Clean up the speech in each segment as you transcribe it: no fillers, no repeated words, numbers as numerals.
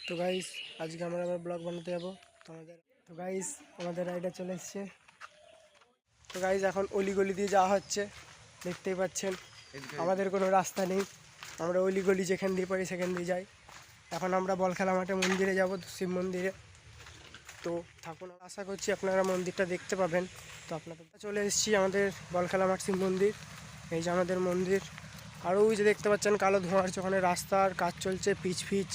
তো গাইস আজকে আমরা আবার ব্লগ বানাতে যাবো। তো গাইস আমাদের রাইডার চলে এসছে। তো গাইস এখন অলিগলি দিয়ে যাওয়া হচ্ছে, দেখতেই পাচ্ছেন আমাদের কোনো রাস্তা নেই, আমরা অলিগলি যেখান দিয়ে পারি সেখান দিয়ে যাই। এখন আমরা বলখেলা মাঠে মন্দিরে যাব, শিব মন্দিরে। তো থাকুন, আশা করছি আপনারা মন্দিরটা দেখতে পাবেন। তো আপনাদের চলে এসেছি আমাদের বলখেলা মাঠ শিব মন্দির। এই যে আমাদের মন্দির। আরও ওই যে দেখতে পাচ্ছেন কালো ধোঁয়ার ওখানে রাস্তার কাজ চলছে, পিচ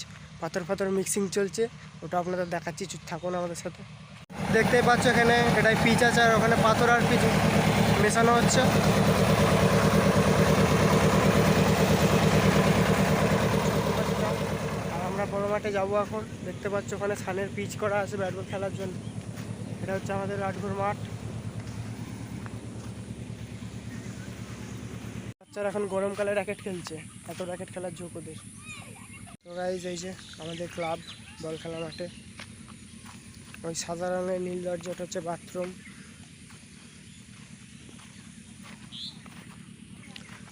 পাথর মিক্সিং চলছে, ওটা আপনাদের দেখাচ্ছি, থাকুন আমাদের সাথে। দেখতেই পাচ্ছ এখানে এটাই পিচ আছে আর ওখানে পাথর আর পিচ মেশানো হচ্ছে। আর আমরা বড় মাঠে যাবো এখন। দেখতে পাচ্ছ ওখানে সানের পিচ করা আছে ব্যাট বল খেলার জন্য। এটা হচ্ছে আমাদের রাটঘর মাঠ। বাচ্চারা এখন গরমকালে র্যাকেট খেলছে, এত র্যাকেট খেলার ঝোঁক ওদের। তো গাইজ এই যে আমাদের ক্লাব বলখেলা মাঠে, ওই সাদা রঙের নীল দরজাটা হচ্ছে বাথরুম।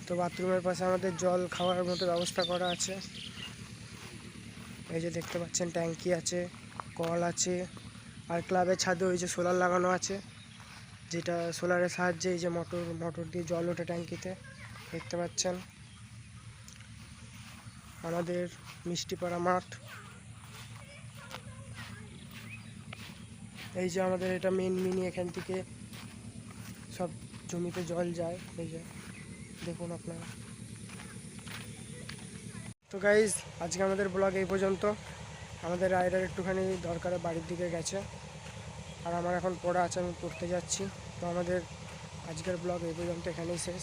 তো বাথরুমের পাশে আমাদের জল খাওয়ার মতো ব্যবস্থা করা আছে। এই যে দেখতে পাচ্ছেন ট্যাঙ্কি আছে, কল আছে, আর ক্লাবের ছাদে ওই যে সোলার লাগানো আছে, যেটা সোলারের সাহায্যে এই যে মোটর দিয়ে জল ওঠে ট্যাঙ্কিতে, দেখতে পাচ্ছেন। আমাদের মিষ্টিপাড়া মাঠ। এই যে আমাদের এটা মেন মিনি, এখান থেকে সব জমিতে জল যায়, এই যে দেখুন আপনারা। তো গাইজ আজকে আমাদের ব্লগ এই পর্যন্ত। আমাদের রাইডার একটুখানি দরকারে বাড়ির দিকে গেছে, আর আমার এখন পড়া আছে, আমি পড়তে যাচ্ছি। তো আমাদের আজকের ব্লগ এই পর্যন্ত, এখানেই শেষ।